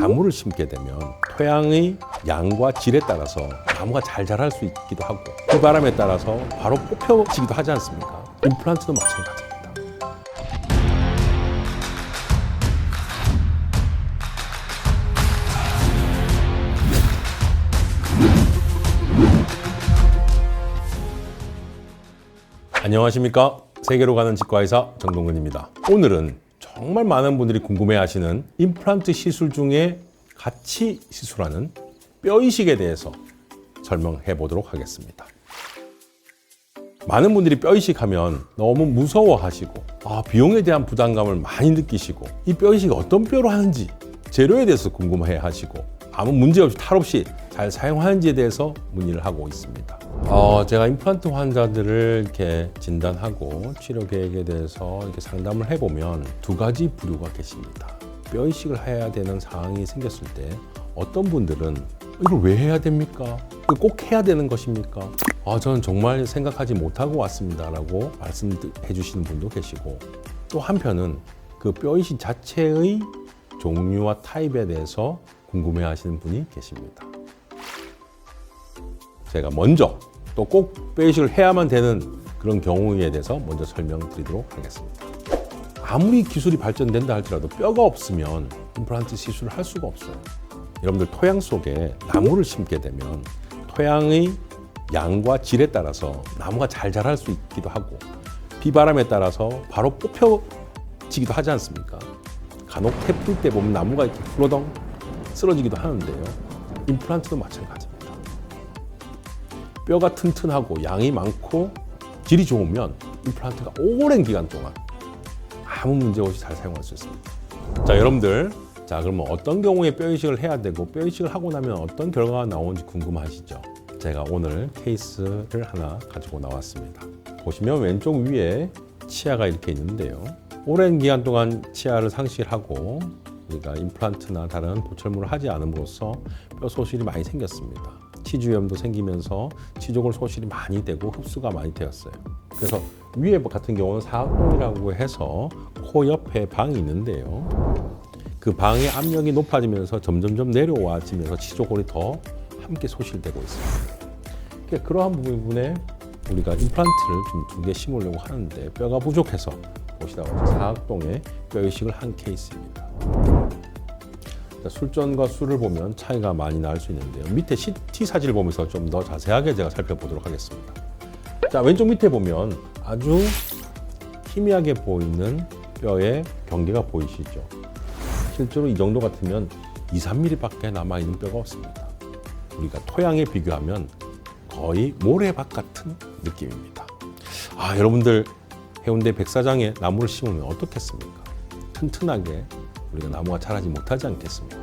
나무를 심게 되면 토양의 양과 질에 따라서 나무가 잘 자랄 수 있기도 하고 그 바람에 따라서 바로 뽑혀지기도 하지 않습니까? 임플란트도 마찬가지입니다. 안녕하십니까? 세계로 가는 치과의사 정동근입니다. 오늘은 정말 많은 분들이 궁금해하시는 임플란트 시술 중에 같이 시술하는 뼈 이식에 대해서 설명해 보도록 하겠습니다. 많은 분들이 뼈 이식하면 너무 무서워하시고 비용에 대한 부담감을 많이 느끼시고 이 뼈 이식이 어떤 뼈로 하는지 재료에 대해서 궁금해 하시고 아무 문제 없이 탈 없이 잘 사용하는지에 대해서 문의를 하고 있습니다. 제가 임플란트 환자들을 이렇게 진단하고 치료 계획에 대해서 이렇게 상담을 해보면 두 가지 부류가 계십니다. 뼈 이식을 해야 되는 상황이 생겼을 때 어떤 분들은 이걸 왜 해야 됩니까? 이거 꼭 해야 되는 것입니까? 저는 정말 생각하지 못하고 왔습니다 라고 말씀해 주시는 분도 계시고 또 한편은 그 뼈 이식 자체의 종류와 타입에 대해서 궁금해 하시는 분이 계십니다. 제가 먼저 또 꼭 뼈 이식을 해야만 되는 그런 경우에 대해서 먼저 설명드리도록 하겠습니다. 아무리 기술이 발전된다 할지라도 뼈가 없으면 임플란트 시술을 할 수가 없어요. 여러분들 토양 속에 나무를 심게 되면 토양의 양과 질에 따라서 나무가 잘 자랄 수 있기도 하고 비바람에 따라서 바로 뽑혀지기도 하지 않습니까? 간혹 태풍 때 보면 나무가 이렇게 훌러덩 쓰러지기도 하는데요. 임플란트도 마찬가지입니다. 뼈가 튼튼하고 양이 많고 질이 좋으면 임플란트가 오랜 기간 동안 아무 문제 없이 잘 사용할 수 있습니다. 자, 여러분들, 그러면 어떤 경우에 뼈 이식을 해야 되고 뼈 이식을 하고 나면 어떤 결과가 나오는지 궁금하시죠? 제가 오늘 케이스를 하나 가지고 나왔습니다. 보시면 왼쪽 위에 치아가 이렇게 있는데요. 오랜 기간 동안 치아를 상실하고 우리가 임플란트나 다른 보철물을 하지 않음으로써 뼈 소실이 많이 생겼습니다. 치주염도 생기면서 치조골 소실이 많이 되고 흡수가 많이 되었어요. 그래서 위에 같은 경우는 사각동이라고 해서 코 옆에 방이 있는데요. 그 방의 압력이 높아지면서 점점점 내려와지면서 치조골이 더 함께 소실되고 있습니다. 그러니까 그러한 부분에 우리가 임플란트를 좀 2개 심으려고 하는데 뼈가 부족해서 보시다가 사각동에 뼈 이식을 한 케이스입니다. 술전과 술을 보면 차이가 많이 날 수 있는데요. 밑에 CT 사진을 보면서 좀 더 자세하게 제가 살펴보도록 하겠습니다. 자, 왼쪽 밑에 보면 아주 희미하게 보이는 뼈의 경계가 보이시죠? 실제로 이 정도 같으면 2-3mm밖에 남아있는 뼈가 없습니다. 우리가 토양에 비교하면 거의 모래밭 같은 느낌입니다. 여러분들 해운대 백사장에 나무를 심으면 어떻겠습니까? 튼튼하게 우리가 나무가 자라지 못하지 않겠습니까?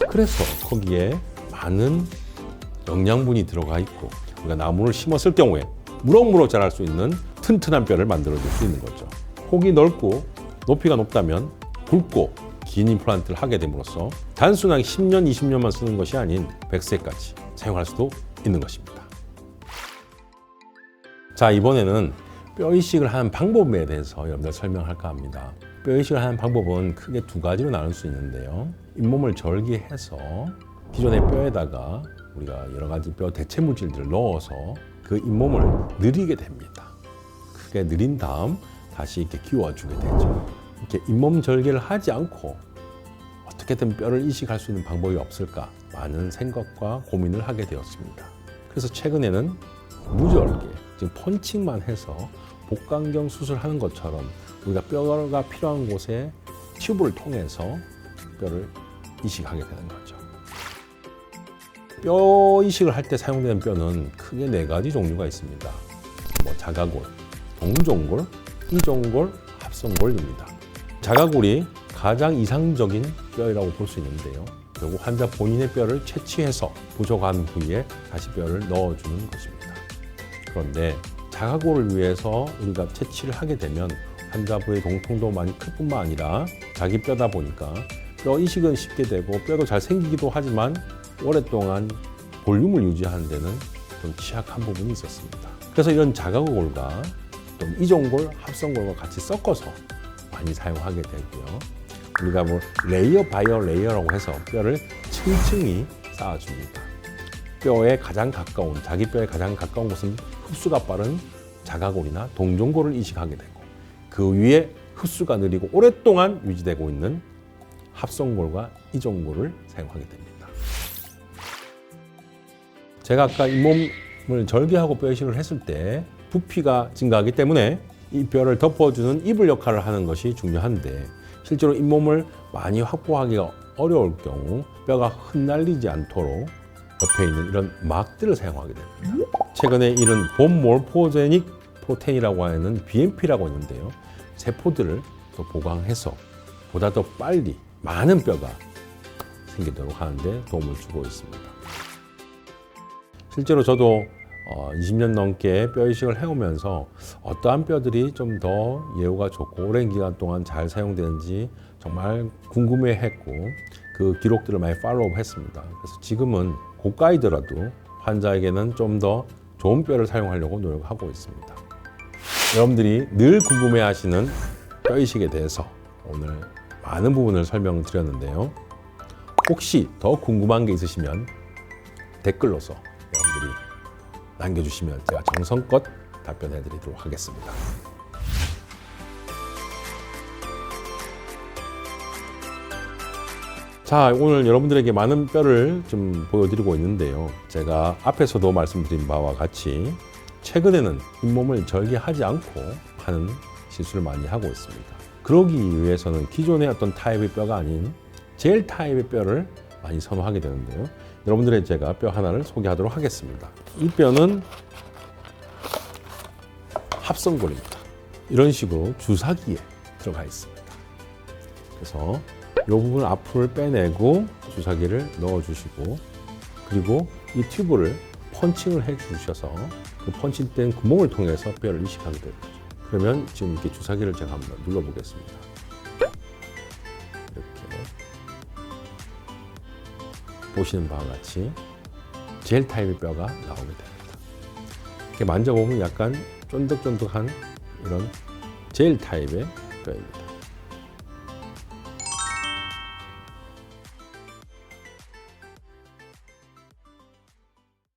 그래서 거기에 많은 영양분이 들어가 있고 우리가 나무를 심었을 경우에 무럭무럭 자랄 수 있는 튼튼한 뼈를 만들어줄 수 있는 거죠. 폭이 넓고 높이가 높다면 굵고 긴 임플란트를 하게 됨으로써 단순하게 10년, 20년만 쓰는 것이 아닌 100세까지 사용할 수도 있는 것입니다. 자, 이번에는 뼈 이식을 하는 방법에 대해서 여러분들 설명할까 합니다. 뼈 이식을 하는 방법은 크게 2가지로 나눌 수 있는데요. 잇몸을 절개해서 기존의 뼈에다가 우리가 여러 가지 뼈 대체 물질들을 넣어서 그 잇몸을 늘리게 됩니다. 크게 늘린 다음 다시 이렇게 끼워주게 되죠. 이렇게 잇몸 절개를 하지 않고 어떻게든 뼈를 이식할 수 있는 방법이 없을까 많은 생각과 고민을 하게 되었습니다. 그래서 최근에는 무절개, 지금 펀칭만 해서 복강경 수술하는 것처럼 우리가 뼈가 필요한 곳에 튜브를 통해서 뼈를 이식하게 되는 거죠. 뼈 이식을 할 때 사용되는 뼈는 크게 4가지 종류가 있습니다. 자가골, 동종골, 이종골, 합성골입니다. 자가골이 가장 이상적인 뼈라고 볼 수 있는데요. 결국 환자 본인의 뼈를 채취해서 부족한 부위에 다시 뼈를 넣어주는 것입니다. 그런데 자가골을 위해서 우리가 채취를 하게 되면 환자부의 동통도 많이 클 뿐만 아니라 자기 뼈다 보니까 뼈 이식은 쉽게 되고 뼈도 잘 생기기도 하지만 오랫동안 볼륨을 유지하는 데는 좀 취약한 부분이 있었습니다. 그래서 이런 자가골과 좀 이종골, 합성골과 같이 섞어서 많이 사용하게 되고요. 우리가 뭐 레이어 바이어 레이어라고 해서 뼈를 층층이 쌓아줍니다. 뼈에 가장 가까운, 자기 뼈에 가장 가까운 곳은 흡수가 빠른 자가골이나 동종골을 이식하게 되고, 그 위에 흡수가 느리고 오랫동안 유지되고 있는 합성골과 이종골을 사용하게 됩니다. 제가 아까 잇몸을 절개하고 뼈 이식을 했을 때 부피가 증가하기 때문에 이 뼈를 덮어주는 이불 역할을 하는 것이 중요한데, 실제로 잇몸을 많이 확보하기가 어려울 경우 뼈가 흩날리지 않도록 옆에 있는 이런 막들을 사용하게 됩니다. 최근에 이런 본 몰포제닉 프로테인이라고 하는 BMP라고 있는데요. 세포들을 더 보강해서 보다 더 빨리 많은 뼈가 생기도록 하는데 도움을 주고 있습니다. 실제로 저도 20년 넘게 뼈 이식을 해오면서 어떠한 뼈들이 좀 더 예후가 좋고 오랜 기간 동안 잘 사용되는지 정말 궁금해했고, 그 기록들을 많이 팔로우업 했습니다. 그래서 지금은 고가이더라도 환자에게는 좀 더 좋은 뼈를 사용하려고 노력하고 있습니다. 여러분들이 늘 궁금해하시는 뼈 이식에 대해서 오늘 많은 부분을 설명드렸는데요. 혹시 더 궁금한 게 있으시면 댓글로서 여러분들이 남겨주시면 제가 정성껏 답변해 드리도록 하겠습니다. 자, 오늘 여러분들에게 많은 뼈를 좀 보여드리고 있는데요. 제가 앞에서도 말씀드린 바와 같이 최근에는 잇몸을 절개하지 않고 하는 실수를 많이 하고 있습니다. 그러기 위해서는 기존의 어떤 타입의 뼈가 아닌 젤 타입의 뼈를 많이 선호하게 되는데요. 여러분들의 제가 뼈 하나를 소개하도록 하겠습니다. 이 뼈는 합성골입니다. 이런 식으로 주사기에 들어가 있습니다. 그래서 이 부분 앞을 빼내고 주사기를 넣어주시고, 그리고 이 튜브를 펀칭을 해주셔서 그 펀칭된 구멍을 통해서 뼈를 이식하게 됩니다. 그러면 지금 이렇게 주사기를 제가 한번 눌러보겠습니다. 이렇게 보시는 바와 같이 젤 타입의 뼈가 나오게 됩니다. 이렇게 만져보면 약간 쫀득쫀득한 이런 젤 타입의 뼈입니다.